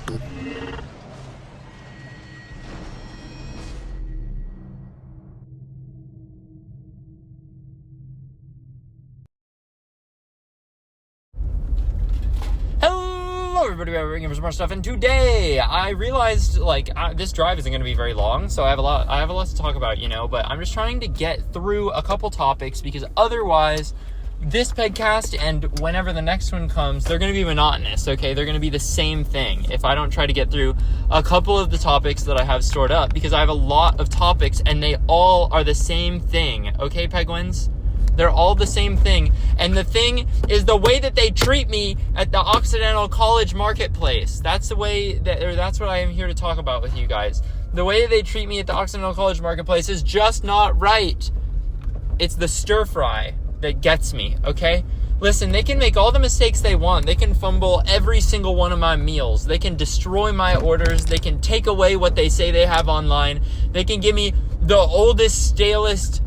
Hello everybody, we're bringing you some more stuff, and today I realized this drive isn't going to be very long, so I have a lot to talk about, but I'm just trying to get through a couple topics, because otherwise this PEGCAST and whenever the next one comes, they're going to be monotonous, okay? They're going to be the same thing if I don't try to get through a couple of the topics that I have stored up, because I have a lot of topics and they all are the same thing, okay, Pegwins? They're all the same thing. And the thing is the way that they treat me at the Occidental College Marketplace. That's the way that's what I am here to talk about with you guys. The way that they treat me at the Occidental College Marketplace is just not right. It's the stir fry that gets me, okay? Listen, they can make all the mistakes they want. They can fumble every single one of my meals. They can destroy my orders. They can take away what they say they have online. They can give me the oldest, stalest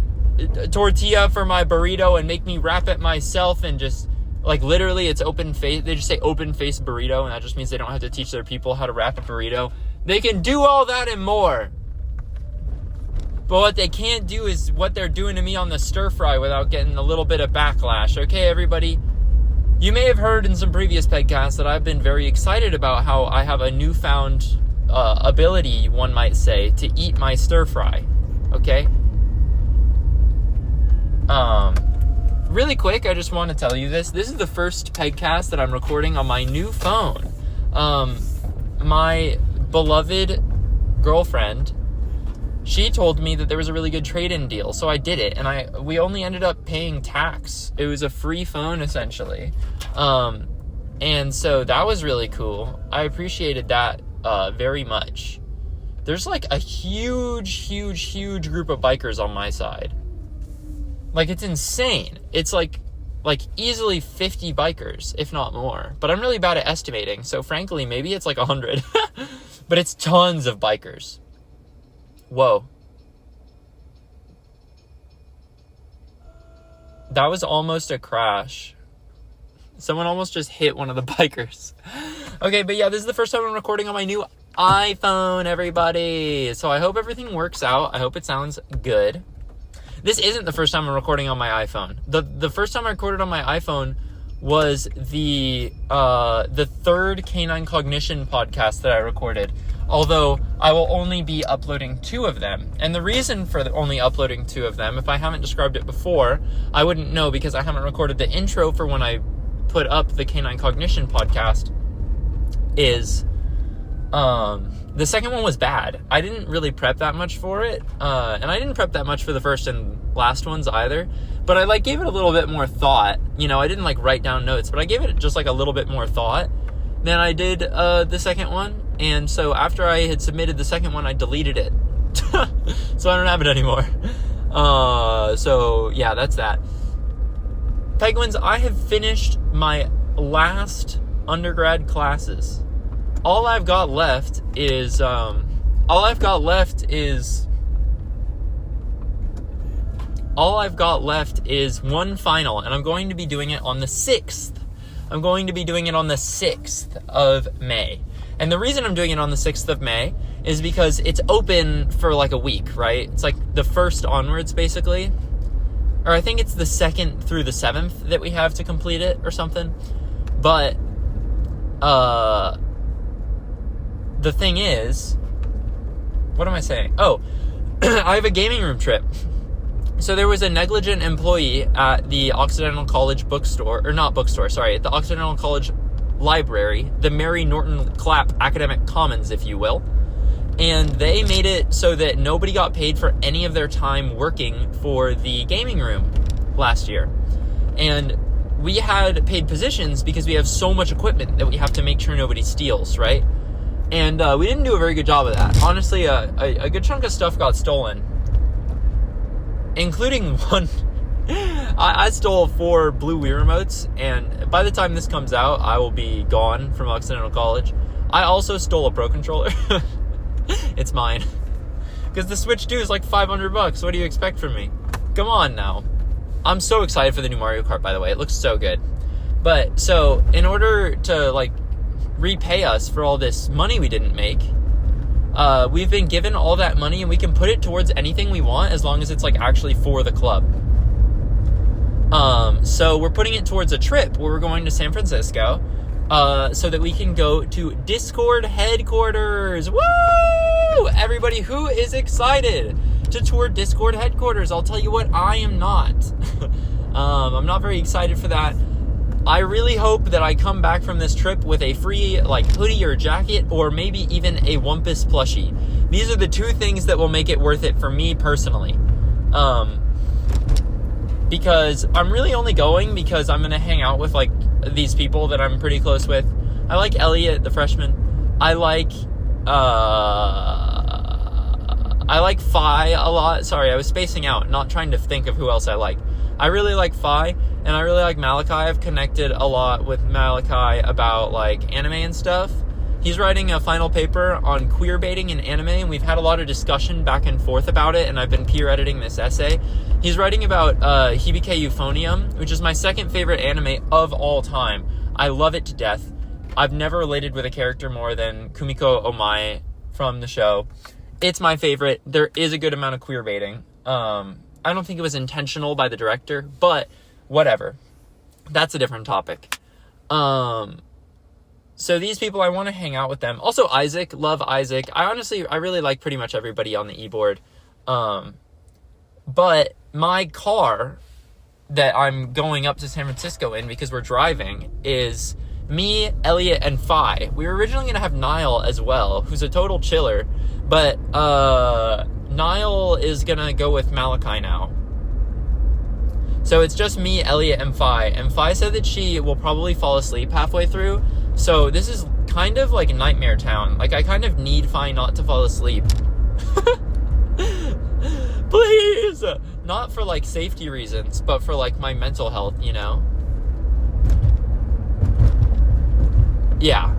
tortilla for my burrito and make me wrap it myself, and just literally it's open face. They just say open face burrito, and that just means they don't have to teach their people how to wrap a burrito. They can do all that and more, but what they can't do is what they're doing to me on the stir fry without getting a little bit of backlash. Okay, everybody, you may have heard in some previous podcasts that I've been very excited about how I have a newfound ability, one might say, to eat my stir fry. Okay. Really quick, I just want to tell you this. This is the first PEGCAST that I'm recording on my new phone. My beloved girlfriend, she told me that there was a really good trade-in deal, so I did it, and we only ended up paying tax. It was a free phone, essentially. And so that was really cool. I appreciated that very much. There's a huge group of bikers on my side. It's insane. It's easily 50 bikers, if not more. But I'm really bad at estimating, so frankly, maybe it's 100. But it's tons of bikers. Whoa. That was almost a crash. Someone almost just hit one of the bikers. Okay, but yeah, this is the first time I'm recording on my new iPhone, everybody. So I hope everything works out. I hope it sounds good. This isn't the first time I'm recording on my iPhone. The first time I recorded on my iPhone was the third Canine Cognition podcast that I recorded. Although I will only be uploading 2 of them. And the reason for only uploading 2 of them, if I haven't described it before, I wouldn't know because I haven't recorded the intro for when I put up the Canine Cognition podcast, is the second one was bad. I didn't really prep that much for it, and I didn't prep that much for the first and last ones either, but I gave it a little bit more thought. I didn't write down notes, but I gave it just a little bit more thought than I did the second one, and so after I had submitted the second one, I deleted it. So I don't have it anymore. So yeah, that's that. Penguins, I have finished my last undergrad classes. All I've got left is one final, and I'm going to be doing it on the 6th. I'm going to be doing it on the 6th of May. And the reason I'm doing it on the 6th of May is because it's open for a week, right? It's the 1st onwards, basically. Or I think it's the 2nd through the 7th that we have to complete it or something. But, the thing is, what am I saying? Oh, I have a gaming room trip. So there was a negligent employee at the Occidental College bookstore, or not bookstore, sorry, at the Occidental College library, the Mary Norton Clapp Academic Commons, if you will. And they made it so that nobody got paid for any of their time working for the gaming room last year. And we had paid positions because we have so much equipment that we have to make sure nobody steals, right? And we didn't do a very good job of that. Honestly, a good chunk of stuff got stolen, including one. I stole 4 blue Wii remotes, and by the time this comes out, I will be gone from Occidental College. I also stole a Pro Controller. It's mine. Because the Switch 2 is $500. What do you expect from me? Come on now. I'm so excited for the new Mario Kart, by the way. It looks so good. But, so, in order to, repay us for all this money we didn't make. We've been given all that money, and we can put it towards anything we want as long as it's like actually for the club. So we're putting it towards a trip where we're going to San Francisco, so that we can go to Discord headquarters. Woo! Everybody who is excited to tour Discord headquarters, I'll tell you what, I am not. I'm not very excited for that. I really hope that I come back from this trip with a free like hoodie or jacket, or maybe even a Wumpus plushie. These are the two things that will make it worth it for me personally. Because I'm really only going because I'm going to hang out with like these people that I'm pretty close with. I like Elliot, the freshman. I like Phi a lot. Sorry, I was spacing out, not trying to think of who else I like. I really like Phi, and I really like Malachi. I've connected a lot with Malachi about like anime and stuff. He's writing a final paper on queer baiting in anime, and we've had a lot of discussion back and forth about it, and I've been peer editing this essay. He's writing about Hibike Euphonium, which is my second favorite anime of all time. I love it to death. I've never related with a character more than Kumiko Omae from the show. It's my favorite. There is a good amount of queer baiting. I don't think it was intentional by the director, but whatever. That's a different topic. So these people, I want to hang out with them. Also Isaac, love Isaac. I really like pretty much everybody on the e-board. But my car that I'm going up to San Francisco in, because we're driving, is me, Elliot, and Phi. We were originally going to have Niall as well, who's a total chiller, but Niall is going to go with Malachi now. So it's just me, Elliot, and Phi. And Phi said that she will probably fall asleep halfway through. So this is kind of like Nightmare Town. Like, I kind of need Phi not to fall asleep. Please! Not for, like, safety reasons, but for, like, my mental health, you know? Yeah.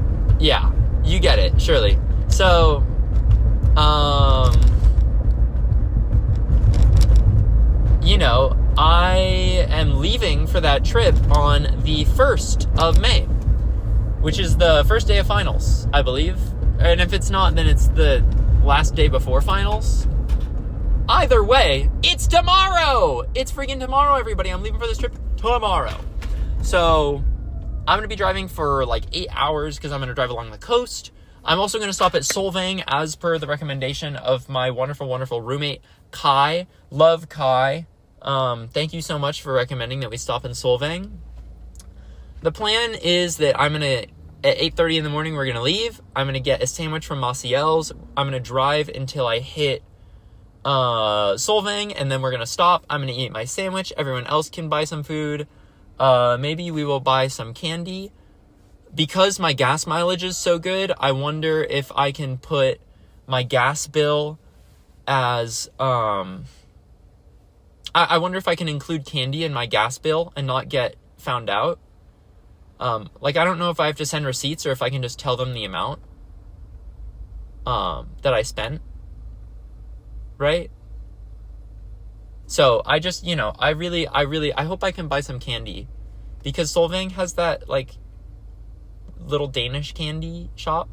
You get it, surely. So, you know, I am leaving for that trip on the 1st of May, which is the first day of finals, I believe. And if it's not, then it's the last day before finals. Either way, it's tomorrow! It's freaking tomorrow, everybody. I'm leaving for this trip tomorrow. So, I'm going to be driving for like 8 hours because I'm going to drive along the coast. I'm also going to stop at Solvang as per the recommendation of my wonderful, wonderful roommate, Kai. Love Kai. Thank you so much for recommending that we stop in Solvang. The plan is that I'm going to, at 8:30 in the morning, we're going to leave. I'm going to get a sandwich from Maciel's. I'm going to drive until I hit Solvang, and then we're going to stop. I'm going to eat my sandwich. Everyone else can buy some food. Maybe we will buy some candy. Because my gas mileage is so good, I wonder if I can put my gas bill as, I wonder if I can include candy in my gas bill and not get found out. Like, I don't know if I have to send receipts or if I can just tell them the amount, that I spent. Right? So, I just, you know, I hope I can buy some candy. Because Solvang has that, like, little Danish candy shop.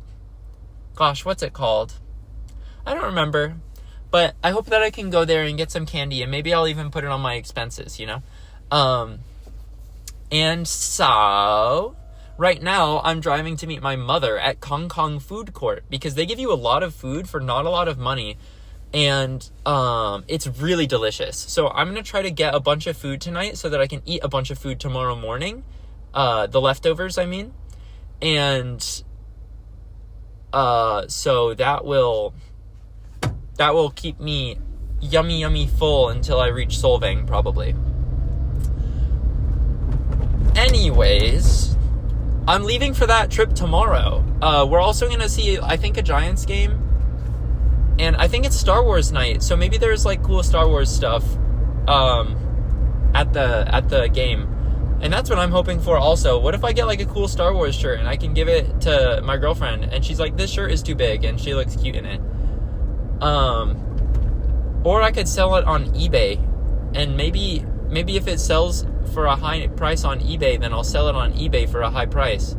Gosh, what's it called? I don't remember. But I hope that I can go there and get some candy, and maybe I'll even put it on my expenses, you know? And so, right now, I'm driving to meet my mother at Kong Kong Food Court, because they give you a lot of food for not a lot of money, and it's really delicious. So I'm going to try to get a bunch of food tonight so that I can eat a bunch of food tomorrow morning. The leftovers, I mean. And so that will keep me yummy full until I reach Solvang, probably. Anyways, I'm leaving for that trip tomorrow. We're also going to see, I think, a Giants game. And I think it's Star Wars night, so maybe there's, like, cool Star Wars stuff at the game. And that's what I'm hoping for also. What if I get, like, a cool Star Wars shirt and I can give it to my girlfriend, and she's like, this shirt is too big, and she looks cute in it. Or I could sell it on eBay, and maybe if it sells for a high price on eBay, then I'll sell it on eBay for a high price.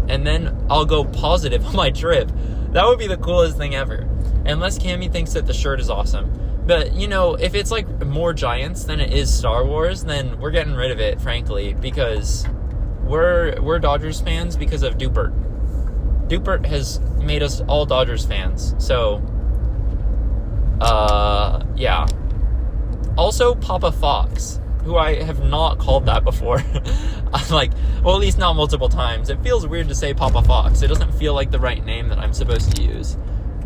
and then I'll go positive on my trip. That would be the coolest thing ever. Unless Cammy thinks that the shirt is awesome. But, you know, if it's like more Giants than it is Star Wars, then we're getting rid of it, frankly, because we're Dodgers fans because of Dupert. Dupert has made us all Dodgers fans. So, yeah. Also, Papa Fox, who I have not called that before. I'm like, well, at least not multiple times. It feels weird to say Papa Fox. It doesn't feel like the right name that I'm supposed to use.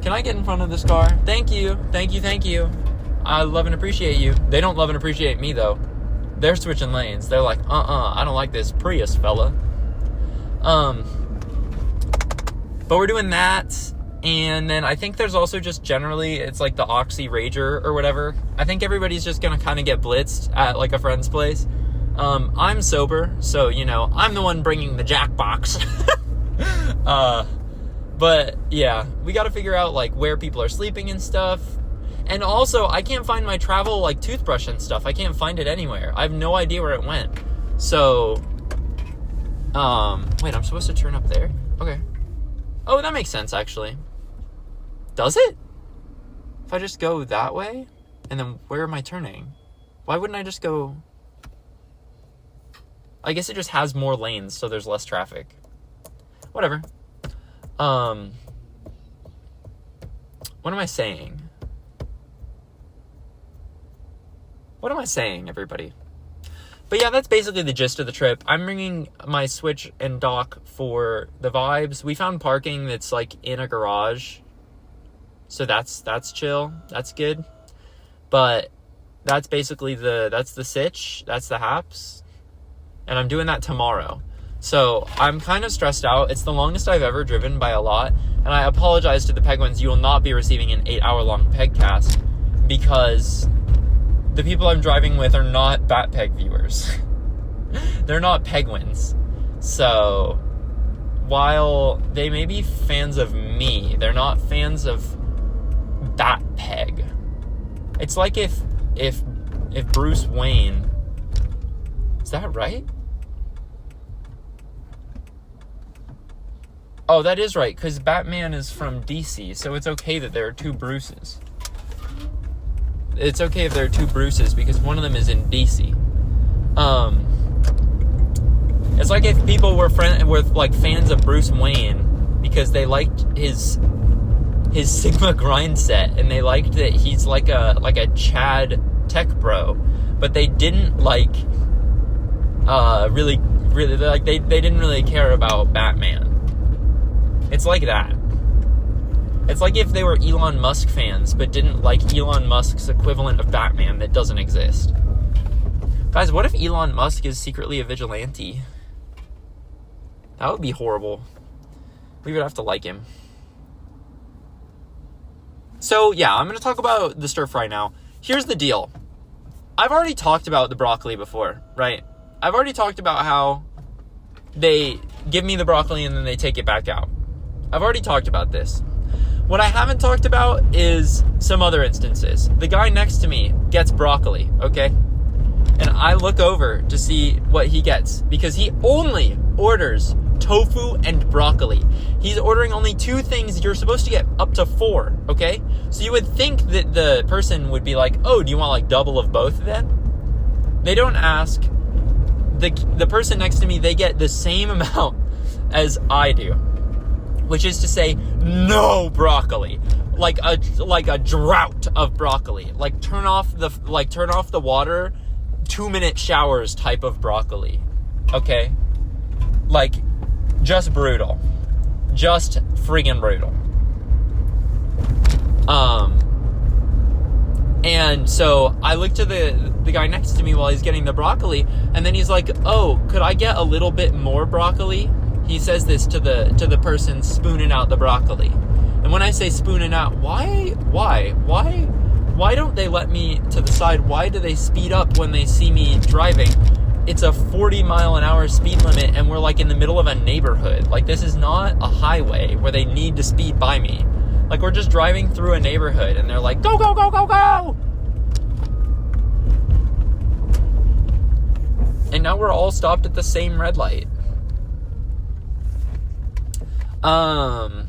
Can I get in front of this car? Thank you. Thank you, thank you. I love and appreciate you. They don't love and appreciate me, though. They're switching lanes. They're like, I don't like this Prius, fella. But we're doing that. And then I think there's also just generally, it's like the Oxy Rager or whatever. I think everybody's just going to kind of get blitzed at like a friend's place. I'm sober, so, you know, I'm the one bringing the Jackbox. But yeah, we got to figure out like where people are sleeping and stuff. And also, I can't find my travel like toothbrush and stuff. I can't find it anywhere. I have no idea where it went. So, wait, I'm supposed to turn up there? Okay. Oh, that makes sense, actually. Does it? If I just go that way? And then where am I turning? Why wouldn't I just go... I guess it just has more lanes, so there's less traffic. Whatever. What am I saying? What am I saying, everybody? But yeah, that's basically the gist of the trip. I'm bringing my Switch and dock for the vibes. We found parking that's like in a garage. So that's chill. That's good. But that's basically that's the sitch. That's the haps. And I'm doing that tomorrow. So I'm kind of stressed out. It's the longest I've ever driven by a lot. And I apologize to the Penguins. You will not be receiving an 8-hour-long PEGCAST because the people I'm driving with are not BatPeg viewers. They're not Penguins. So while they may be fans of me, they're not fans of BatPeg. It's like if Bruce Wayne... Is that right? Oh, that is right, because Batman is from DC, so it's okay that there are two Bruces. It's okay if there are two Bruces, because one of them is in DC. It's like if people were fans of Bruce Wayne, because they liked his Sigma grind set, and they liked that he's like a Chad tech bro, but they didn't like, really, like, they didn't really care about Batman. It's like that. It's like if they were Elon Musk fans, but didn't like Elon Musk's equivalent of Batman that doesn't exist. Guys, what if Elon Musk is secretly a vigilante? That would be horrible. We would have to like him. So, yeah, I'm going to talk about the stir fry now. Here's the deal. I've already talked about the broccoli before, right? I've already talked about how they give me the broccoli and then they take it back out. I've already talked about this. What I haven't talked about is some other instances. The guy next to me gets broccoli, okay? And I look over to see what he gets because he only orders tofu and broccoli. He's ordering only 2 things. You're supposed to get up to 4, okay? So you would think that the person would be like, oh, do you want like double of both then? They don't ask. The person next to me, they get the same amount as I do. Which is to say, no broccoli, like a drought of broccoli, like turn off the water, 2-minute showers type of broccoli, okay, like just brutal, just friggin' brutal. And so I look to the guy next to me while he's getting the broccoli, and then he's like, oh, could I get a little bit more broccoli? He says this to the person spooning out the broccoli. And when I say spooning out, why don't they let me to the side? Why do they speed up when they see me driving? It's a 40-mile-an-hour speed limit, and we're like in the middle of a neighborhood. Like, this is not a highway where they need to speed by me. Like, we're just driving through a neighborhood, and they're like, go, go, go, go, go! And now we're all stopped at the same red light. Oh,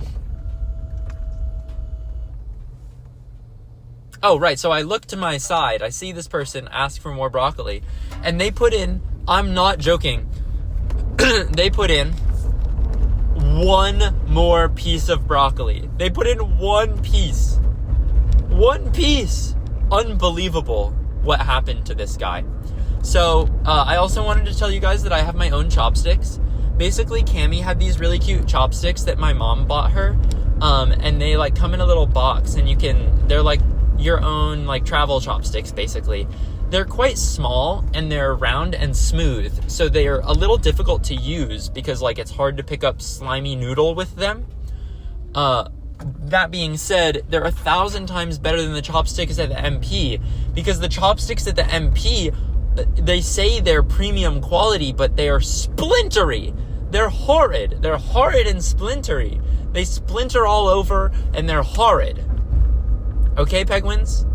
right, so I look to my side, I see this person ask for more broccoli, and they put in, I'm not joking, they put in one more piece of broccoli. They put in one piece. One piece. Unbelievable what happened to this guy. So, I also wanted to tell you guys that I have my own chopsticks. Basically, Cammie had these really cute chopsticks that my mom bought her, and they, like, come in a little box, and they're, like, your own, like, travel chopsticks, basically. They're quite small, and they're round and smooth, so they're a little difficult to use, because, like, it's hard to pick up slimy noodle with them. That being said, they're 1,000 times better than the chopsticks at the MP, because the chopsticks at the MP, they say they're premium quality, but they are splintery. They're horrid. They're horrid and splintery. They splinter all over, and they're horrid. Okay, Penguins?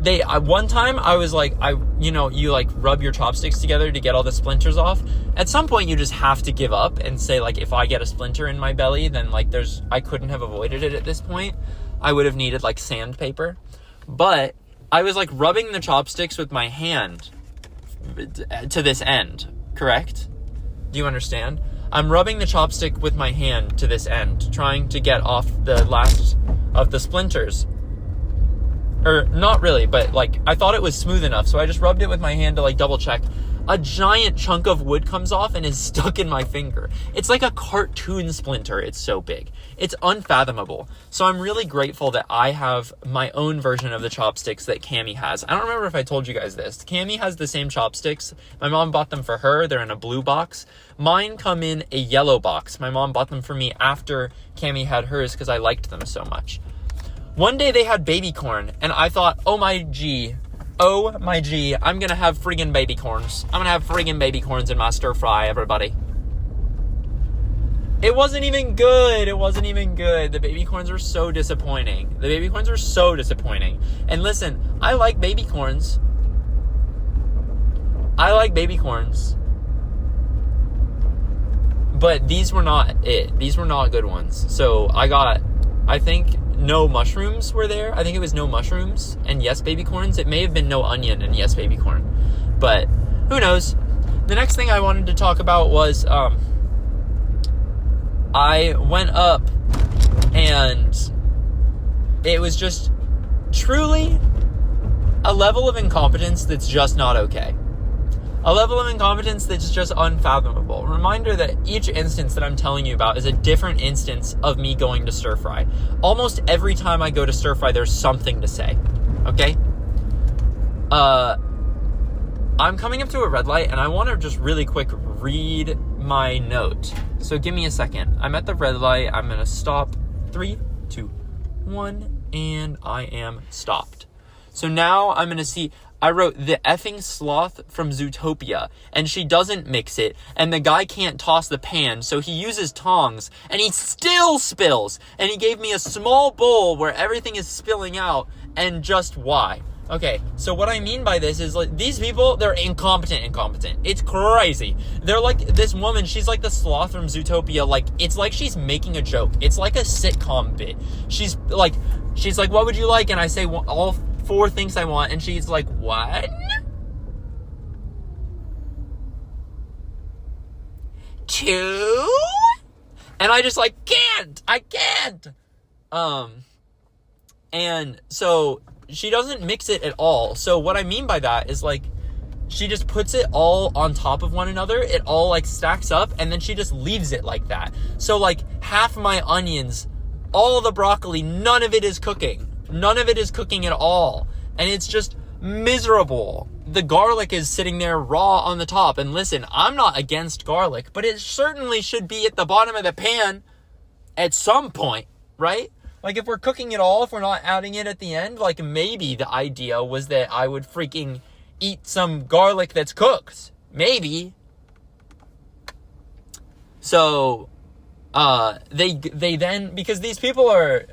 One time I was like, you like rub your chopsticks together to get all the splinters off. At some point you just have to give up and say, like, if I get a splinter in my belly, then like I couldn't have avoided it at this point. I would have needed like sandpaper. But I was like rubbing the chopsticks with my hand to this end, correct? Do you understand? I'm rubbing the chopstick with my hand to this end, trying to get off the last of the splinters. Or, not really, but, like, I thought it was smooth enough, so I just rubbed it with my hand to, like, double check. A giant chunk of wood comes off and is stuck in my finger. It's like a cartoon splinter. It's so big. It's unfathomable. So I'm really grateful that I have my own version of the chopsticks that Cammie has. I don't remember if I told you guys this. Cammie has the same chopsticks. My mom bought them for her. They're in a blue box. Mine come in a yellow box. My mom bought them for me after Cammie had hers because I liked them so much. One day they had baby corn, and I thought, oh my G, I'm gonna have friggin' baby corns. I'm gonna have friggin' baby corns in my stir fry, everybody. It wasn't even good. The baby corns were so disappointing. And listen, I like baby corns. But these were not it. These were not good ones. So I think no mushrooms were there. I think it was no mushrooms and yes baby corns. It may have been no onion and yes baby corn. But who knows? The next thing I wanted to talk about was I went up and it was just truly a level of incompetence that's just not okay. A level of incompetence that's just unfathomable. Reminder that each instance that I'm telling you about is a different instance of me going to stir fry. Almost every time I go to stir fry, there's something to say. Okay? I'm coming up to a red light, and I want to just really quick read my note. So give me a second. I'm at the red light. I'm going to stop. 3, 2, 1, and I am stopped. So now I'm going to see... I wrote the effing sloth from Zootopia, and she doesn't mix it, and the guy can't toss the pan, so he uses tongs, and he still spills, and he gave me a small bowl where everything is spilling out, and just why? Okay, so what I mean by this is, like, these people, they're incompetent. It's crazy. They're like, this woman, she's like the sloth from Zootopia, like, it's like she's making a joke. It's like a sitcom bit. She's like, what would you like? And I say, well, all 4 things I want, and she's like, 1, 2, and I just like, I can't. And so she doesn't mix it at all. So what I mean by that is, like, she just puts it all on top of one another. It all, like, stacks up, and then she just leaves it like that. So, like, half my onions, all the broccoli, none of it is cooking. None of it is cooking at all. And it's just miserable. The garlic is sitting there raw on the top. And listen, I'm not against garlic, but it certainly should be at the bottom of the pan at some point, right? Like, if we're cooking it all, if we're not adding it at the end, like, maybe the idea was that I would freaking eat some garlic that's cooked. Maybe. So... they then, because these people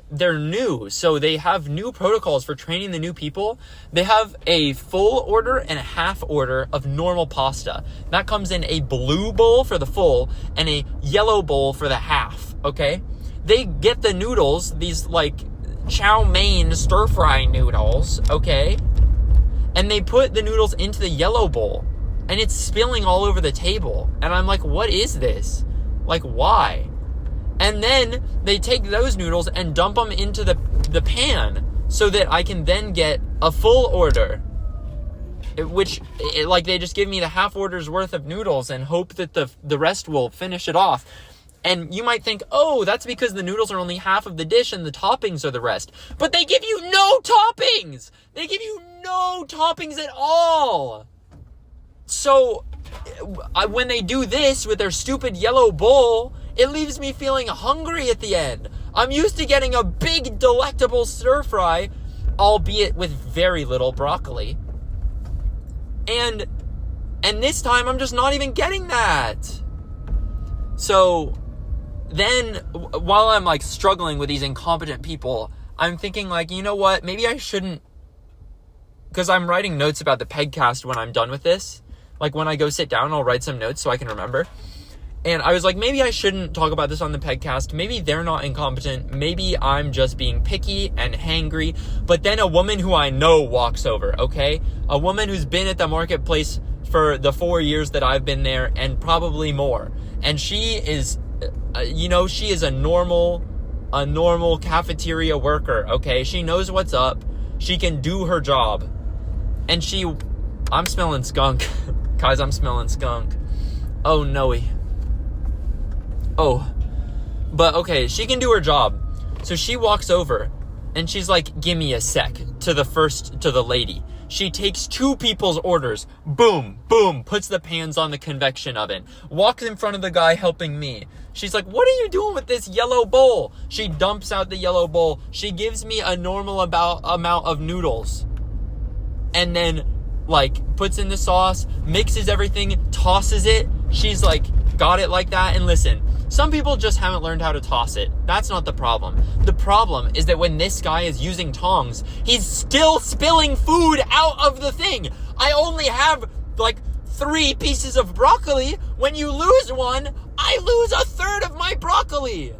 they're new, so they have new protocols for training the new people. They have a full order and a half order of normal pasta. That comes in a blue bowl for the full and a yellow bowl for the half, okay? they get the noodles, these, like, chow mein stir-fry noodles, okay? And they put the noodles into the yellow bowl. And it's spilling all over the table. And I'm like, what is this? Like, why? And then they take those noodles and dump them into the pan so that I can then get a full order. Like, they just give me the half order's worth of noodles and hope that the rest will finish it off. And you might think, oh, that's because the noodles are only half of the dish and the toppings are the rest. But they give you no toppings! They give you no toppings at all! So, when they do this with their stupid yellow bowl, it leaves me feeling hungry at the end. I'm used to getting a big, delectable stir-fry, albeit with very little broccoli. And this time, I'm just not even getting that. So, then, while I'm, like, struggling with these incompetent people, I'm thinking, like, you know what? Maybe I shouldn't... Because I'm writing notes about the PEGCAST when I'm done with this. Like, when I go sit down, I'll write some notes so I can remember. And I was like, maybe I shouldn't talk about this on the PEGCAST. Maybe they're not incompetent. Maybe I'm just being picky and hangry. But then a woman who I know walks over, okay? A woman who's been at the marketplace for the 4 years that I've been there and probably more. And she is, she is a normal cafeteria worker, okay? She knows what's up. She can do her job. And I'm smelling skunk. Guys, I'm smelling skunk. Oh, no. Oh. But, okay, she can do her job. So she walks over, and she's like, give me a sec, to the lady. She takes 2 people's orders. Boom, boom, puts the pans on the convection oven. Walks in front of the guy helping me. She's like, what are you doing with this yellow bowl? She dumps out the yellow bowl. She gives me a normal amount of noodles. And then, like, puts in the sauce, mixes everything, tosses it. She's like, got it like that. And listen, some people just haven't learned how to toss it. That's not the problem. The problem is that when this guy is using tongs, he's still spilling food out of the thing. I only have, like, 3 pieces of broccoli. When you lose one, I lose a third of my broccoli.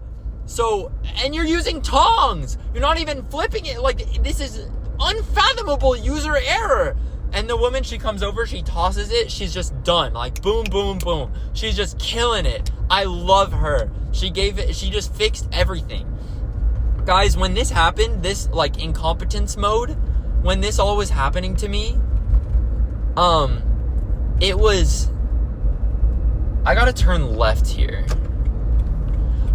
So, and you're using tongs. You're not even flipping it. Like, this is unfathomable user error. And the woman, she comes over, she tosses it, she's just done. Like, boom, boom, boom. She's just killing it. I love her. She just fixed everything. Guys, when this happened, this, like, incompetence mode, when this all was happening to me, it was... I gotta turn left here.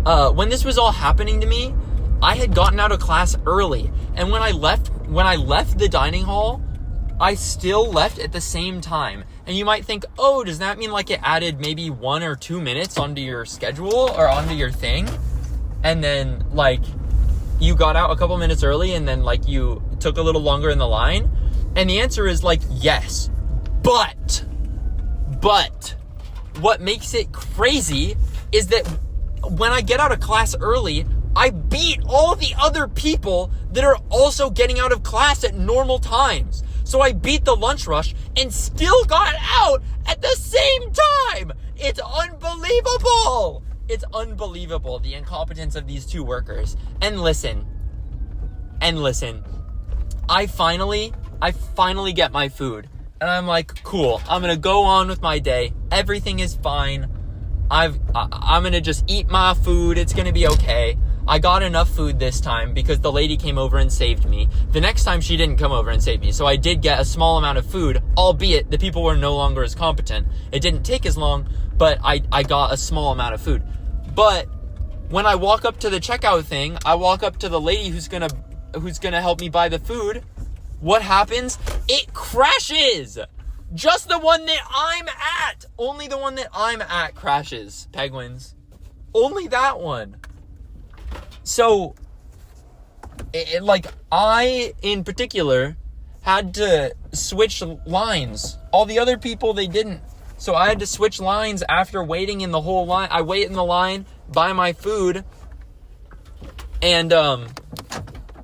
When this was all happening to me, I had gotten out of class early. And when I left the dining hall, I still left at the same time. And you might think, oh, does that mean like it added maybe 1 or 2 minutes onto your schedule or onto your thing? And then like you got out a couple minutes early and then like you took a little longer in the line? And the answer is like, yes. But what makes it crazy is that when I get out of class early, I beat all the other people that are also getting out of class at normal times. So I beat the lunch rush and still got out at the same time. It's unbelievable. It's unbelievable, the incompetence of these 2 workers. And listen, I finally get my food. And I'm like, cool, I'm going to go on with my day. Everything is fine. I'm going to just eat my food. It's going to be okay. I got enough food this time because the lady came over and saved me. The next time she didn't come over and save me. So I did get a small amount of food, albeit the people were no longer as competent. It didn't take as long, but I got a small amount of food. But when I walk up to the checkout thing, I walk up to the lady who's going to help me buy the food. What happens? It crashes. Just the one that I'm at. Only the one that I'm at crashes, Penguins. Only that one. So, I, in particular, had to switch lines. All the other people, they didn't. So I had to switch lines after waiting in the whole line. I wait in the line, buy my food, and,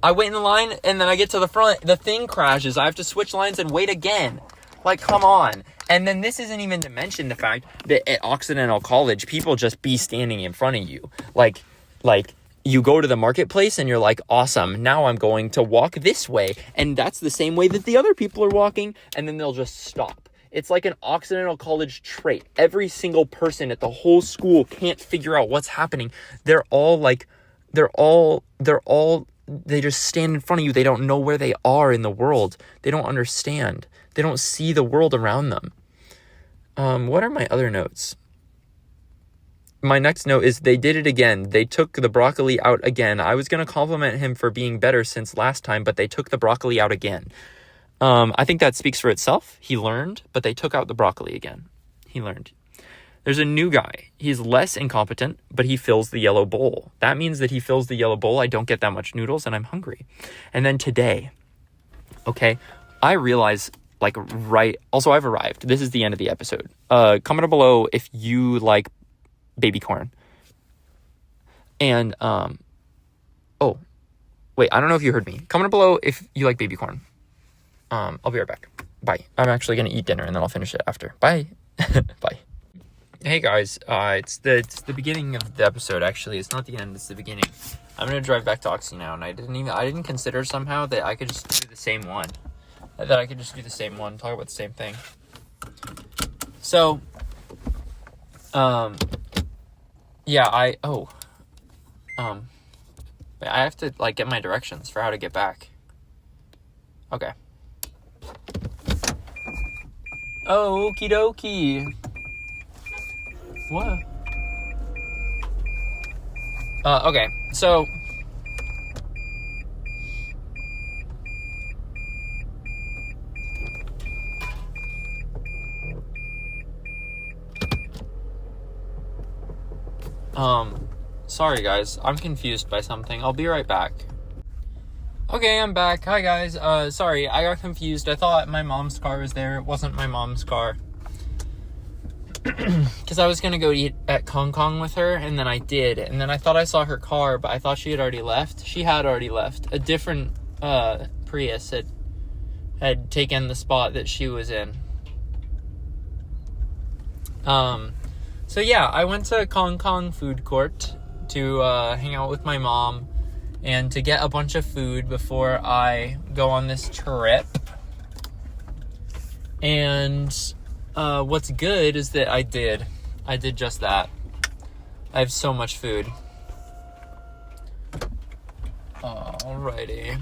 I wait in the line, and then I get to the front, the thing crashes. I have to switch lines and wait again. Like, come on. And then this isn't even to mention the fact that at Occidental College, people just be standing in front of you. Like, you go to the marketplace and you're like, awesome, now I'm going to walk this way. And that's the same way that the other people are walking. And then they'll just stop. It's like an Occidental College trait. Every single person at the whole school can't figure out what's happening. They just stand in front of you. They don't know where they are in the world. They don't understand. They don't see the world around them. What are my other notes? My next note is they did it again. They took the broccoli out again. I was going to compliment him for being better since last time, but they took the broccoli out again. I think that speaks for itself. He learned, but they took out the broccoli again. He learned. There's a new guy. He's less incompetent, but he fills the yellow bowl. That means that he fills the yellow bowl. I don't get that much noodles and I'm hungry. And then today, okay, I realize also I've arrived. This is the end of the episode. Comment below if you like baby corn. And, oh, wait, I don't know if you heard me. Comment below if you like baby corn. I'll be right back. Bye. I'm actually going to eat dinner and then I'll finish it after. Bye. Bye. Hey guys, it's the beginning of the episode. Actually, it's not the end, it's the beginning. I'm going to drive back to Oxy now, and I didn't consider somehow that I could just do the same one. Talk about the same thing. So, yeah, I have to, get my directions for how to get back. Okay. Oh, okie dokie. What? Okay, so... sorry guys, I'm confused by something. I'll be right back. Okay, I'm back. Hi guys. Sorry, I got confused. I thought my mom's car was there. It wasn't my mom's car. Because I was going to go eat at Kong Kong with her, and then I did. And then I thought I saw her car, but I thought she had already left. She had already left. A different Prius had taken the spot that she was in. So yeah, I went to Kong Kong food court to hang out with my mom and to get a bunch of food before I go on this trip. And what's good is that I did just that. I have so much food. Alrighty.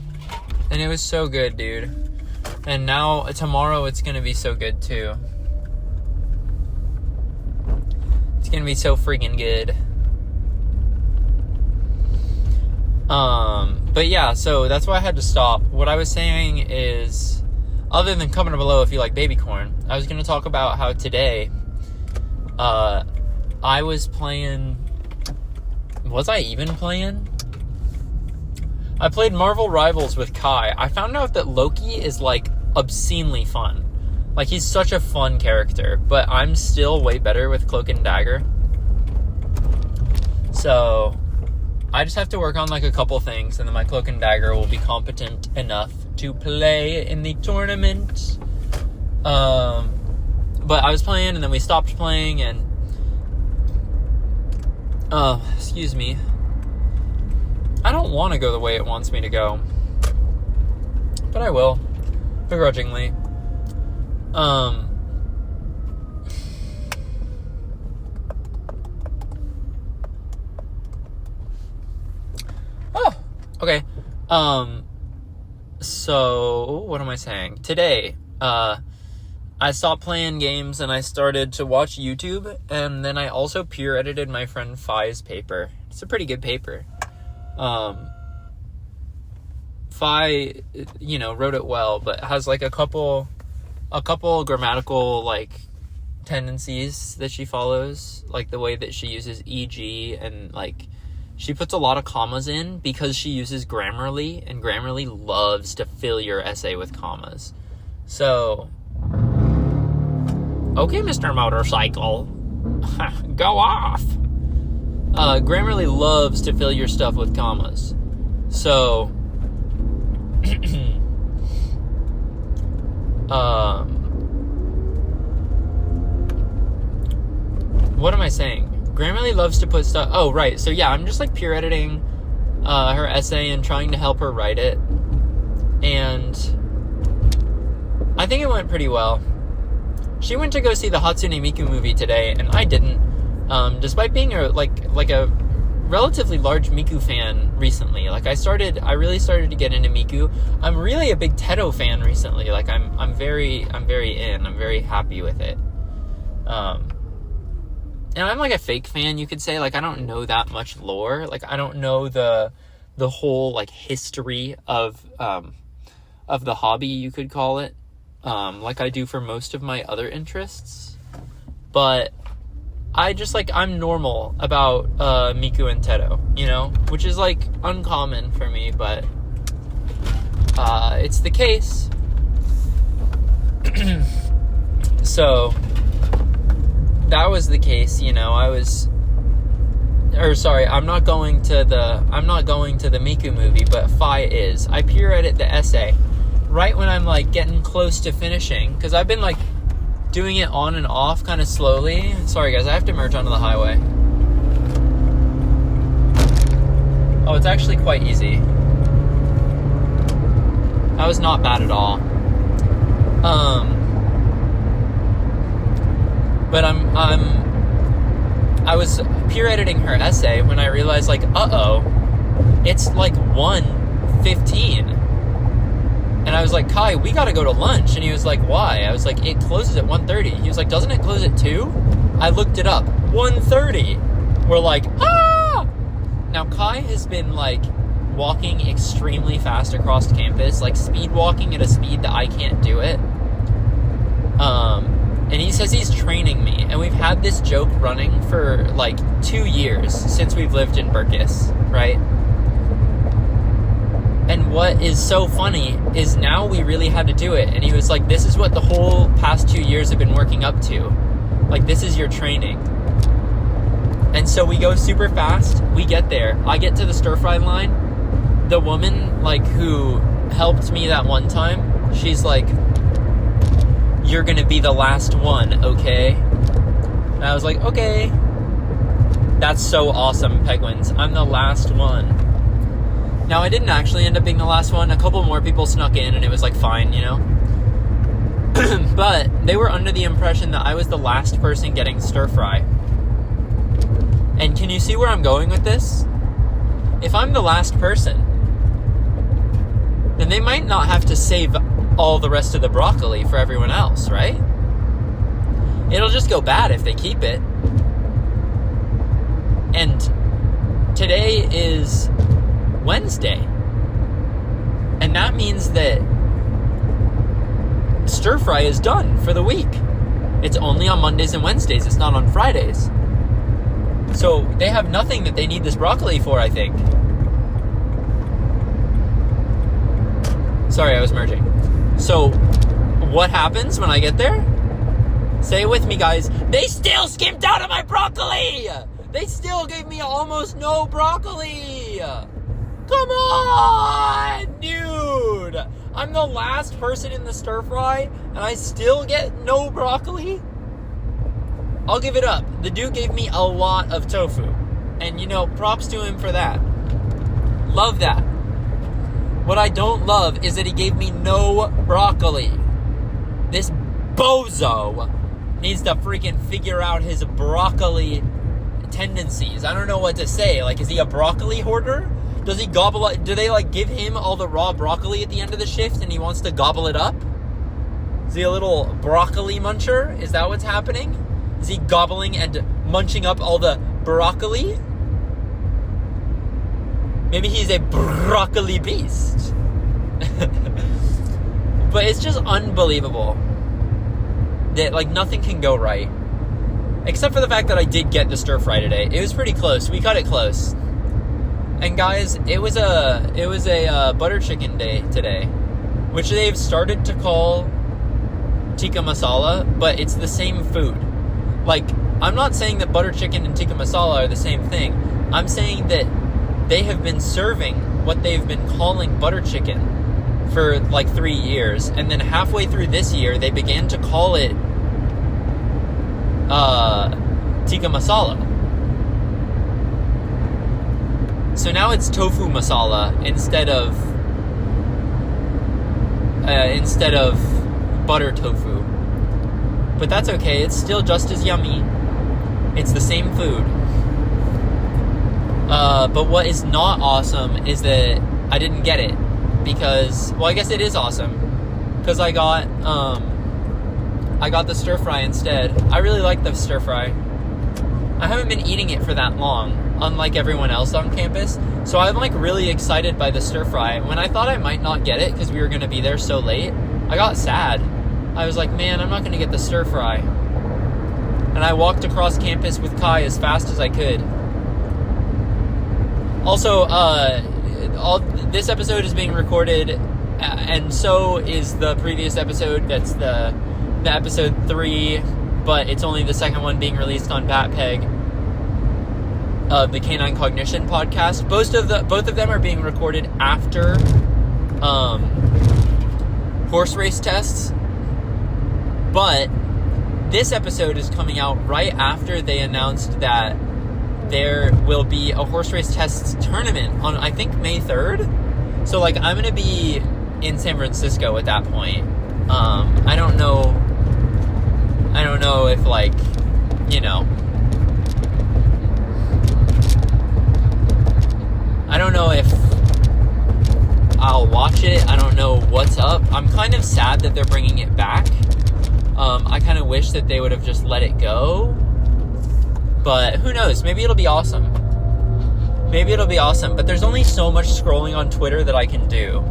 And it was so good, dude. And now, tomorrow, it's gonna be so good, too. It's gonna be so freaking good. But yeah, so that's why I had to stop. What I was saying is, other than comment below if you like baby corn, I was going to talk about how today, I was playing, was I even playing? I played Marvel Rivals with Kai. I found out that Loki is, obscenely fun. He's such a fun character, but I'm still way better with Cloak and Dagger. So, I just have to work on, a couple things, and then my Cloak and Dagger will be competent enough to play in the tournament. But I was playing, and then we stopped playing, and... excuse me. I don't want to go the way it wants me to go. But I will. Begrudgingly. Oh! Okay. So, what am I saying? Today, I stopped playing games and I started to watch YouTube, and then I also peer edited my friend Phi's paper. It's a pretty good paper. Phi, wrote it well, but has a couple grammatical tendencies that she follows, the way that she uses EG, and she puts a lot of commas in because she uses Grammarly, and Grammarly loves to fill your essay with commas. So, okay, Mr. Motorcycle, go off. Grammarly loves to fill your stuff with commas. So, what am I saying? Grammarly loves to put stuff... Oh, right. So, yeah, I'm just, peer editing her essay and trying to help her write it. And I think it went pretty well. She went to go see the Hatsune Miku movie today, and I didn't. Despite being a relatively large Miku fan recently. Like, I really started to get into Miku. I'm really a big Teto fan recently. Like, I'm very in. I'm very happy with it. And I'm like a fake fan, you could say. Like, I don't know that much lore. Like, I don't know the whole like history of the hobby, you could call it. Like I do for most of my other interests. But I'm normal about Miku and Teto, you know? Which is, like, uncommon for me, but it's the case. So, that was the case, you know. I'm not going to the Miku movie, but Phi is. I peer edit the essay right when I'm, like, getting close to finishing, because I've been, like, doing it on and off kind of slowly. Sorry guys, I have to merge onto the highway. Oh, it's actually quite easy. That was not bad at all. But I was peer editing her essay when I realized, like, it's like 1:15. And I was like, Kai, we gotta go to lunch. And he was like, why? I was like, it closes at 1:30. He was like, doesn't it close at 2? I looked it up. 1:30. We're like, ah! Now, Kai has been, like, walking extremely fast across campus, like, speed walking at a speed that I can't do it. And he says he's training me. And we've had this joke running for, like, 2 years since we've lived in Berkus, right? And what is so funny is now we really had to do it. And he was like, this is what the whole past 2 years have been working up to. Like, this is your training. And so we go super fast. We get there. I get to the stir-fry line. The woman, like, who helped me that one time, she's like, you're gonna be the last one, okay? And I was like, okay. That's so awesome, Penguins. I'm the last one. Now, I didn't actually end up being the last one. A couple more people snuck in, and it was, like, fine, you know? But they were under the impression that I was the last person getting stir-fry. And can you see where I'm going with this? If I'm the last person, then they might not have to save all the rest of the broccoli for everyone else, right? It'll just go bad if they keep it. And today is Wednesday. And that means that stir fry is done for the week. It's only on Mondays and Wednesdays. It's not on Fridays. So they have nothing that they need this broccoli for, I think. Sorry, I was merging. So what happens when I get there? Say it with me, guys. They still skimped out of my broccoli! They still gave me almost no broccoli! Come on, dude! I'm the last person in the stir fry, and I still get no broccoli? I'll give it up. The dude gave me a lot of tofu. And, you know, props to him for that. Love that. What I don't love is that he gave me no broccoli. This bozo needs to freaking figure out his broccoli tendencies. I don't know what to say. Like, is he a broccoli hoarder? Does he gobble up? Do they, like, give him all the raw broccoli at the end of the shift and he wants to gobble it up? Is he a little broccoli muncher? Is that what's happening? Is he gobbling and munching up all the broccoli? Maybe he's a broccoli beast. But it's just unbelievable that, like, nothing can go right. Except for the fact that I did get the stir fry today. It was pretty close. We cut it close. And guys, it was a butter chicken day today, which they've started to call tikka masala, but it's the same food. Like, I'm not saying that butter chicken and tikka masala are the same thing. I'm saying that they have been serving what they've been calling butter chicken for like 3 years, and then halfway through this year, they began to call it tikka masala. So now it's tofu masala instead of butter tofu. But that's okay. It's still just as yummy. It's the same food. But what is not awesome is that I didn't get it because, well, I guess it is awesome because I got the stir fry instead. I really like the stir fry. I haven't been eating it for that long, unlike everyone else on campus. So I'm like really excited by the stir fry. When I thought I might not get it because we were going to be there so late, I got sad. I was like, man, I'm not going to get the stir fry. And I walked across campus with Kai as fast as I could. Also, this episode is being recorded, and so is the previous episode. That's the episode 3, but it's only the second one being released on PEGCAST, the Canine Cognition podcast. Both of them are being recorded after horse race tests, but this episode is coming out right after they announced that there will be a horse race tests tournament on, I think, May 3rd. So, like, I'm going to be in San Francisco at that point. I don't know if, like, you know, I don't know if I'll watch it. I don't know what's up. I'm kind of sad that they're bringing it back. I kind of wish that they would have just let it go. But who knows? Maybe it'll be awesome. But there's only so much scrolling on Twitter that I can do.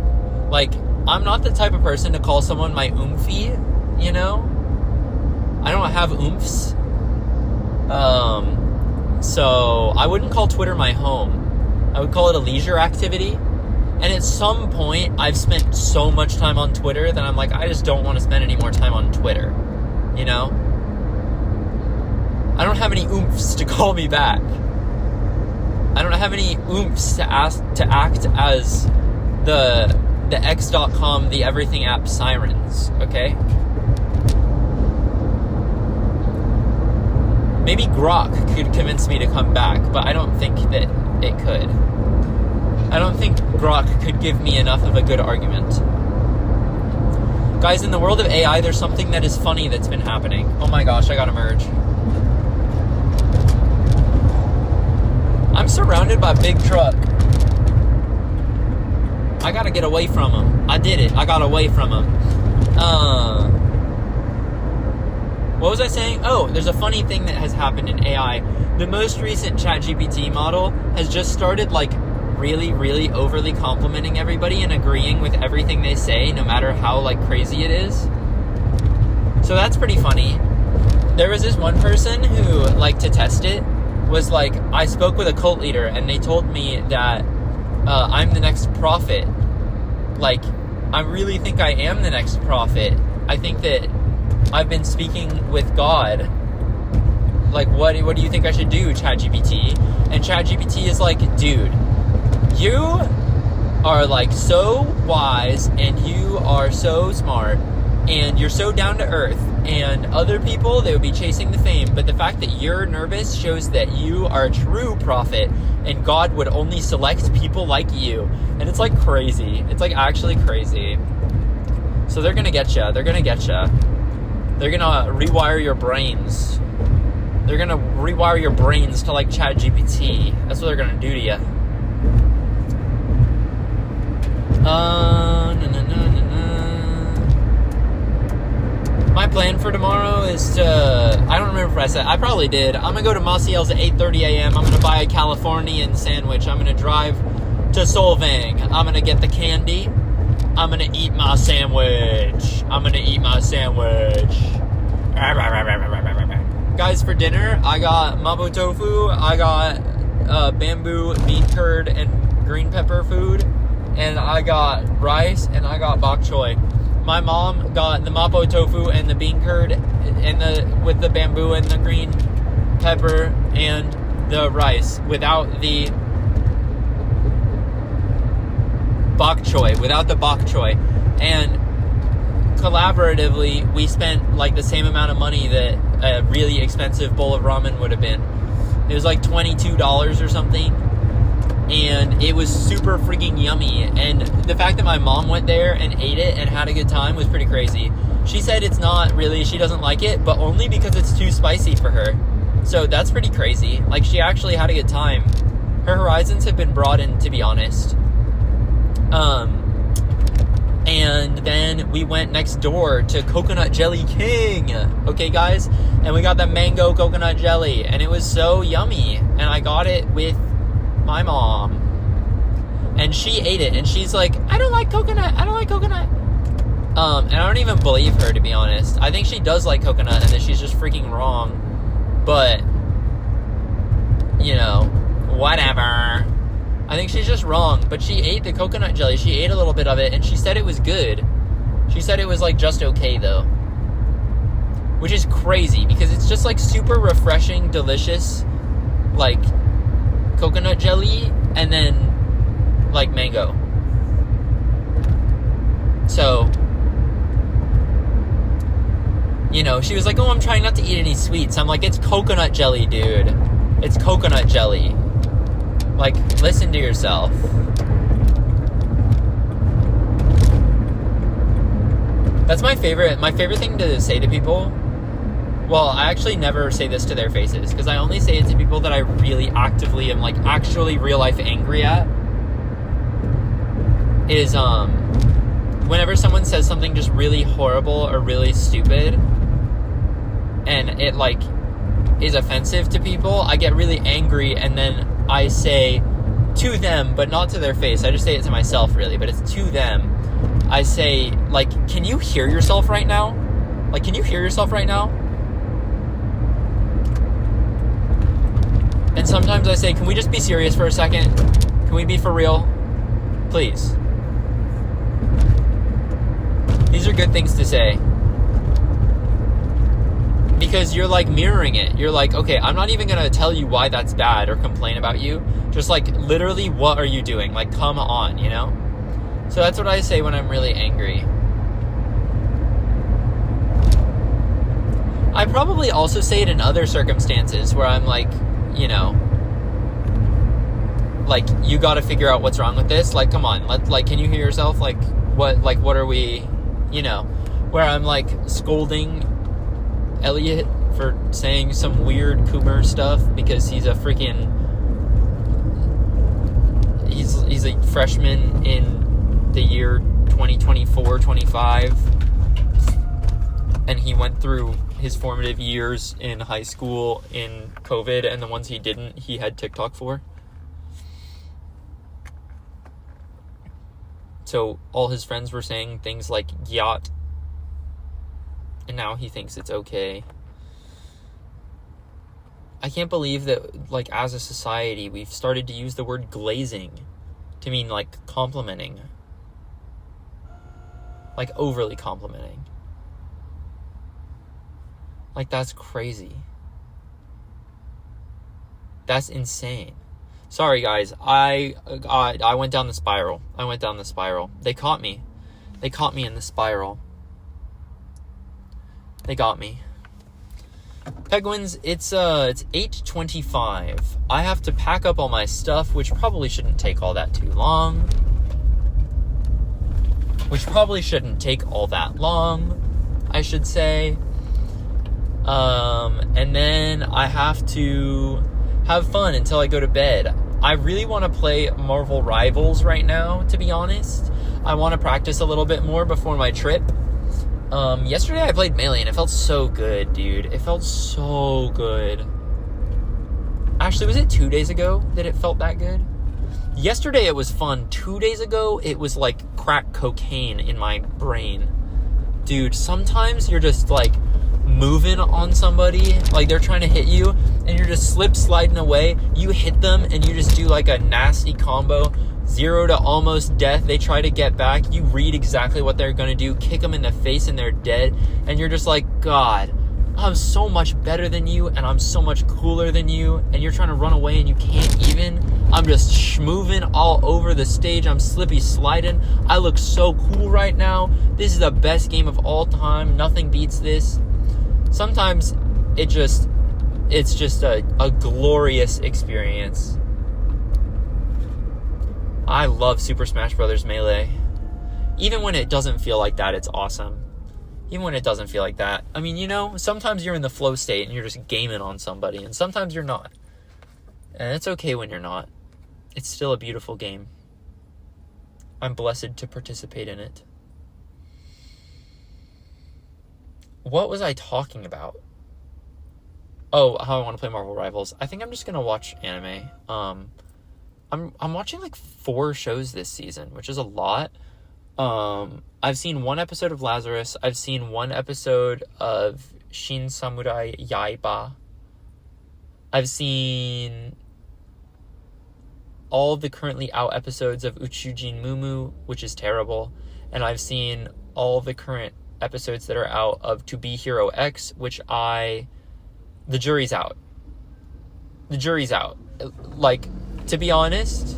Like, I'm not the type of person to call someone my oomphy, you know? I don't have oomphs. So I wouldn't call Twitter my home. I would call it a leisure activity. And at some point, I've spent so much time on Twitter that I'm like, I just don't want to spend any more time on Twitter. You know? I don't have any oomphs to call me back. I don't have any oomphs to act as the X.com, the everything app sirens, okay? Maybe Grok could convince me to come back, but I don't think that it could. I don't think Grok could give me enough of a good argument. Guys, in the world of AI, there's something that is funny that's been happening. Oh my gosh, I gotta merge. I'm surrounded by big truck. I gotta get away from them. I did it. I got away from them. What was I saying? Oh, there's a funny thing that has happened in AI. The most recent ChatGPT model has just started, like, really, really overly complimenting everybody and agreeing with everything they say, no matter how, like, crazy it is. So that's pretty funny. There was this one person who, like, to test it, was like, I spoke with a cult leader and they told me that I'm the next prophet. Like, I really think I am the next prophet. I think that I've been speaking with God. Like, what do you think I should do, ChatGPT? And ChatGPT is like, dude, you are, like, so wise and you are so smart and you're so down to earth, and other people, they would be chasing the fame, but the fact that you're nervous shows that you are a true prophet and God would only select people like you. And it's, like, crazy. It's, like, actually crazy. So they're gonna get you. They're gonna rewire your brains. They're gonna rewire your brains to, like, ChatGPT. That's what they're gonna do to you. My plan for tomorrow is to, I don't remember if I said, I probably did. I'm going to go to Maciel's at 8:30 a.m. I'm going to buy a Californian sandwich. I'm going to drive to Solvang. I'm going to get the candy. I'm going to eat my sandwich. Guys, for dinner, I got mapo tofu. I got bamboo bean curd and green pepper food. And I got rice and I got bok choy. My mom got the mapo tofu and the bean curd and with the bamboo and the green pepper and the rice without the bok choy. And collaboratively, we spent, like, the same amount of money that a really expensive bowl of ramen would have been. It was like $22 or something. and it was super freaking yummy. And the fact that my mom went there and ate it and had a good time was pretty crazy. She said it's not really, she doesn't like it, but only because it's too spicy for her. So that's pretty crazy. Like, she actually had a good time. Her horizons have been broadened, to be honest. And then we went next door to Coconut Jelly King. Okay, guys? And we got the mango coconut jelly. And it was so yummy. And I got it with my mom. And she ate it. And she's like, I don't like coconut. I don't like coconut. And I don't even believe her, to be honest. I think she does like coconut and that she's just freaking wrong. But, you know, whatever. I think she's just wrong, but she ate the coconut jelly. She ate a little bit of it, and she said it was good. She said it was, like, just okay, though. Which is crazy, because it's just, like, super refreshing, delicious, like, coconut jelly, and then, like, mango. So, you know, she was like, oh, I'm trying not to eat any sweets. I'm like, it's coconut jelly, dude. It's coconut jelly. Like, listen to yourself. That's my favorite thing to say to people. Well, I actually never say this to their faces, because I only say it to people that I really actively am, like, actually real life angry at. Is, whenever someone says something just really horrible or really stupid, and it, like, is offensive to people, I get really angry, and then I say to them, but not to their face. I just say it to myself, really, but it's to them. I say, like, can you hear yourself right now? Like, can you hear yourself right now? And sometimes I say, can we just be serious for a second? Can we be for real? Please. These are good things to say. Because you're, like, mirroring it. You're like, okay, I'm not even going to tell you why that's bad or complain about you. Just, like, literally, what are you doing? Like, come on, you know? So that's what I say when I'm really angry. I probably also say it in other circumstances where I'm like, you know, like, you got to figure out what's wrong with this. Like, come on. Can you hear yourself? Like, what are we, you know? Where I'm, like, scolding Elliot for saying some weird Coomer stuff because he's a freaking he's a freshman in the year 2024-25, and he went through his formative years in high school in COVID, and the ones he didn't, he had TikTok for. So all his friends were saying things like yacht, and now he thinks it's okay. I can't believe that, like, as a society, we've started to use the word glazing to mean, like, complimenting. Like, overly complimenting. Like, that's crazy. That's insane. Sorry, guys. I went down the spiral. They caught me. They caught me in the spiral. They got me. Penguins, it's 8:25. I have to pack up all my stuff, which probably shouldn't take all that long. I should say. And then I have to have fun until I go to bed. I really want to play Marvel Rivals right now, to be honest. I want to practice a little bit more before my trip. Yesterday I played Melee and it felt so good, dude. It felt so good. Actually, was it 2 days ago that it felt that good? Yesterday it was fun. 2 days ago, it was like crack cocaine in my brain. Dude, sometimes you're just like moving on somebody, like they're trying to hit you, and you're just sliding away. You hit them and you just do like a nasty combo. 0 to almost death. They try to get back. You read exactly what they're going to do. Kick them in the face and they're dead. And you're just like, God, I'm so much better than you and I'm so much cooler than you. And you're trying to run away and you can't even. I'm just schmoving all over the stage. I'm slippy sliding. I look so cool right now. This is the best game of all time. Nothing beats this. Sometimes it's just a glorious experience. I love Super Smash Bros. Melee. Even when it doesn't feel like that, it's awesome. Even when it doesn't feel like that. I mean, sometimes you're in the flow state and you're just gaming on somebody, and sometimes you're not. And it's okay when you're not. It's still a beautiful game. I'm blessed to participate in it. What was I talking about? Oh, how I want to play Marvel Rivals. I think I'm just gonna watch anime. I'm watching like 4 shows this season, which is a lot. I've seen 1 episode of Lazarus. I've seen 1 episode of Shin Samurai Yaiba. I've seen all of the currently out episodes of Uchujin Mumu, which is terrible. And I've seen all of the current episodes that are out of To Be Hero X, which the jury's out. The jury's out. Like, to be honest,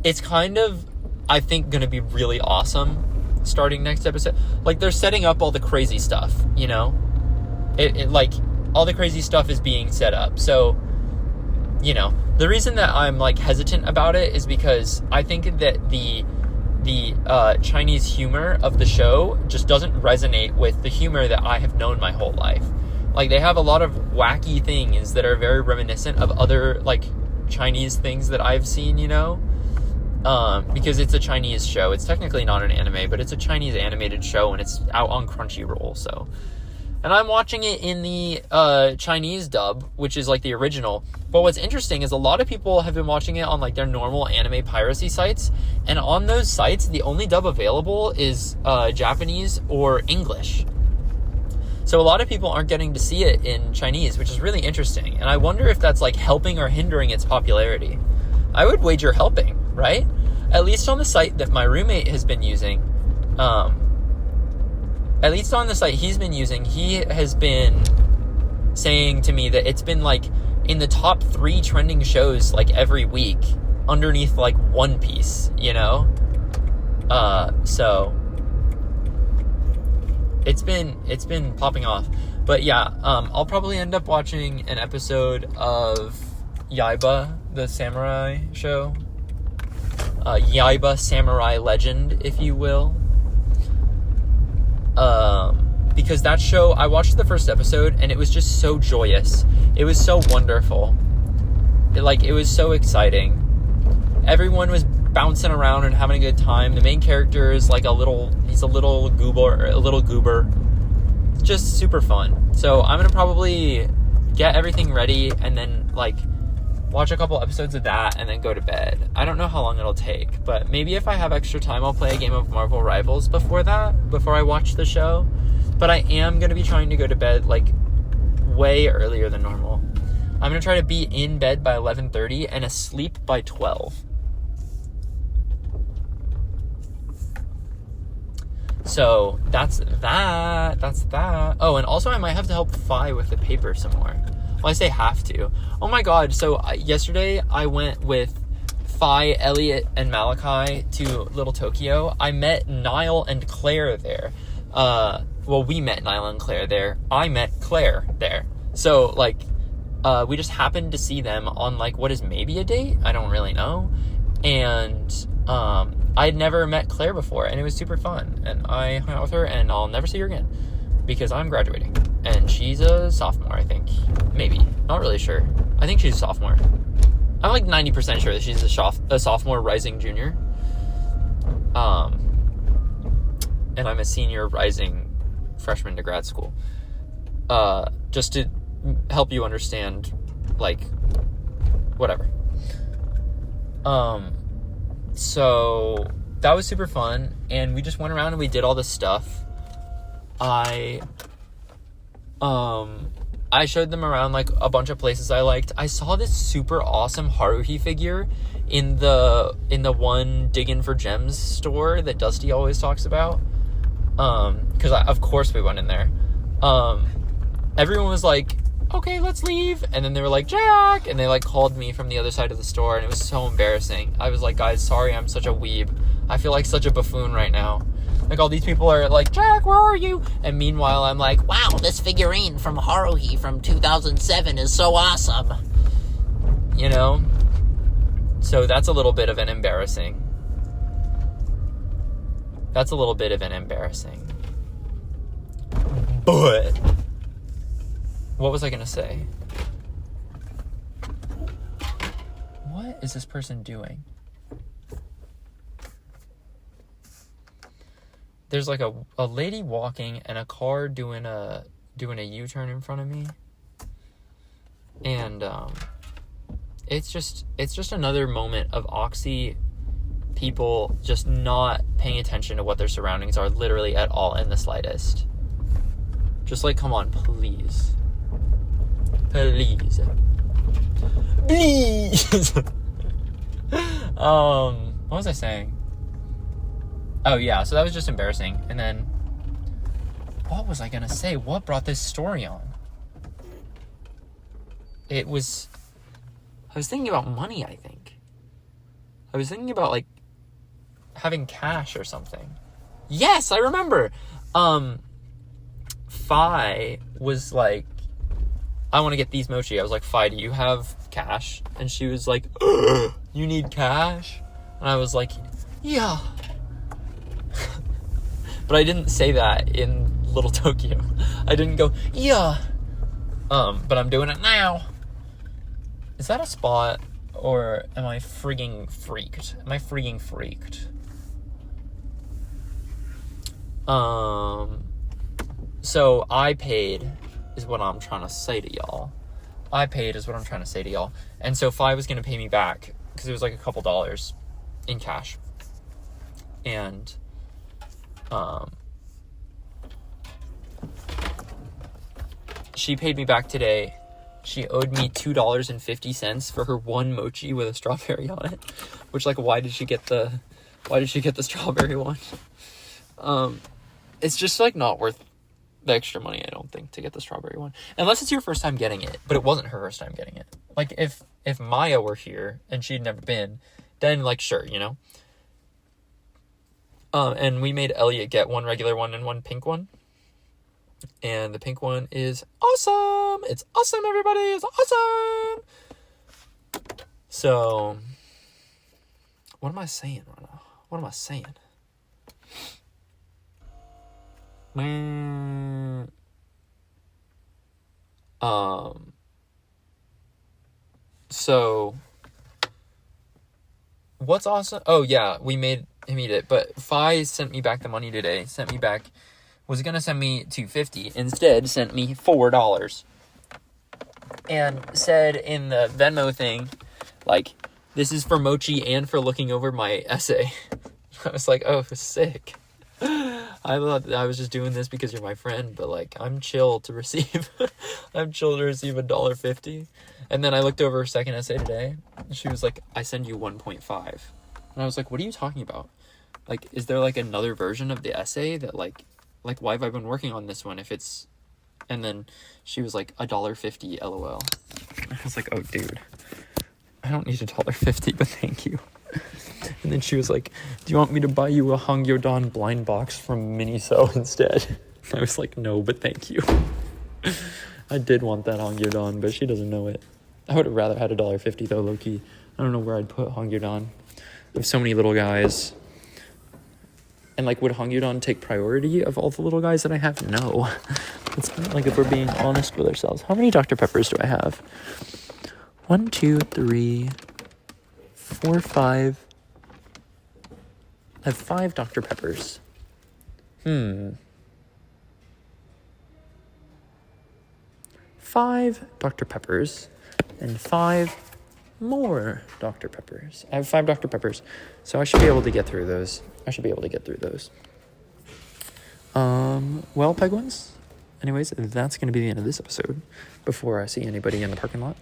it's kind of, I think, going to be really awesome starting next episode. Like, they're setting up all the crazy stuff, It like, all the crazy stuff is being set up. So, the reason that I'm, like, hesitant about it is because I think that the Chinese humor of the show just doesn't resonate with the humor that I have known my whole life. Like, they have a lot of wacky things that are very reminiscent of other, like, Chinese things that I've seen, because it's a Chinese show. It's technically not an anime, but it's a Chinese animated show, and it's out on Crunchyroll, so. And I'm watching it in the Chinese dub, which is, like, the original. But what's interesting is a lot of people have been watching it on, like, their normal anime piracy sites, and on those sites, the only dub available is Japanese or English. So a lot of people aren't getting to see it in Chinese, which is really interesting. And I wonder if that's, like, helping or hindering its popularity. I would wager helping, right? At least on the site that my roommate has been using, at least on the site he's been using, he has been saying to me that it's been, like, in the top 3 trending shows, like, every week, underneath, like, One Piece, So it's been popping off. But yeah, I'll probably end up watching an episode of Yaiba, the samurai show. Yaiba Samurai Legend, if you will. Because that show, I watched the first episode, and it was just so joyous. It was so wonderful. It was so exciting. Everyone was bouncing around and having a good time. The main character is like he's a little goober. Just super fun. So I'm gonna probably get everything ready and then, like, watch a couple episodes of that and then go to bed. I don't know how long it'll take, but maybe if I have extra time, I'll play a game of Marvel Rivals before I watch the show. But I am going to be trying to go to bed, like, way earlier than normal. I'm going to try to be in bed by 11:30 and asleep by 12. So that's that. Oh, and also I might have to help Phi with the paper some more. Well, I say have to. Oh my god, so yesterday I went with Phi, Elliot, and Malachi to Little Tokyo. I met Niall and Claire there. We met Niall and Claire there. I met Claire there. So, like, we just happened to see them on, like, what is maybe a date? I don't really know. And, I had never met Claire before, and it was super fun. And I hung out with her, and I'll never see her again. Because I'm graduating. And she's a sophomore, I think. Maybe. Not really sure. I think she's a sophomore. I'm like 90% sure that she's a sophomore rising junior. And I'm a senior rising freshman to grad school. Just to help you understand, like, whatever. So that was super fun, and we just went around and we did all this stuff. I showed them around, like, a bunch of places I liked. I saw this super awesome Haruhi figure in the one Diggin' for Gems store that Dusty always talks about. Because of course we went in there. Everyone was like, okay, let's leave. And then they were like, Jack! And they, like, called me from the other side of the store, and it was so embarrassing. I was like, guys, sorry, I'm such a weeb. I feel like such a buffoon right now. Like, all these people are like, Jack, where are you? And meanwhile, I'm like, wow, this figurine from Haruhi from 2007 is so awesome. So that's a little bit of an embarrassing. But what was I going to say? What is this person doing? There's like a lady walking and a car doing a U-turn in front of me. And it's just another moment of Oxy people just not paying attention to what their surroundings are literally at all in the slightest. Just like, come on, please. Please. What was I saying? Oh yeah, so that was just embarrassing. And then what was I gonna say? What brought this story on? I was thinking about money, I think. I was thinking about like having cash or something. Yes, I remember. Fi was like, I want to get these mochi. I was like, Fi, do you have cash? And she was like, you need cash? And I was like, yeah. But I didn't say that in Little Tokyo. I didn't go, yeah. But I'm doing it now. Is that a spot? Or am I freaking freaked? So I paid is what I'm trying to say to y'all. And so Fi was going to pay me back because it was like a couple dollars in cash. And she paid me back today. She owed me $2.50 for her one mochi with a strawberry on it. Which, like, why did she get the strawberry one? It's just like not worth the extra money, I don't think, to get the strawberry one. Unless it's your first time getting it. But it wasn't her first time getting it. Like, if Maya were here and she'd never been, then, like, sure, you know? And we made Elliot get one regular one and one pink one. And the pink one is awesome! It's awesome, everybody! It's awesome! So, what am I saying right now? So, what's awesome? Oh, yeah, we made him eat it. But Fi sent me back the money today. Was going to send me $2.50. Instead, sent me $4. And said in the Venmo thing, like, this is for mochi and for looking over my essay. I was like, oh, sick. I thought I was just doing this because you're my friend, but, like, I'm chill to receive $1.50. And then I looked over her second essay today, and she was like, I send you 1.5. And I was like, what are you talking about? Like, is there, like, another version of the essay that, like, why have I been working on this one if it's... And then she was like, $1.50, LOL. I was like, oh, dude. I don't need $1.50, but thank you. And then she was like, do you want me to buy you a Hangyodan blind box from Miniso instead? I was like, no, but thank you. I did want that Hangyodan, but she doesn't know it. I would have rather had $1.50, though, low-key. I don't know where I'd put Hangyodan. There's so many little guys. And, like, would Hangyodan take priority of all the little guys that I have? No. It's not like, if we're being honest with ourselves. How many Dr. Peppers do I have? 1, 2, 3, 4, 5. I have 5 Dr. Peppers. 5 Dr. Peppers and 5 more Dr. Peppers. I have 5 Dr. Peppers, so I should be able to get through those. Well, Penguins, anyways, that's going to be the end of this episode before I see anybody in the parking lot.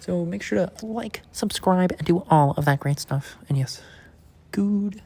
So make sure to like, subscribe, and do all of that great stuff. And yes, good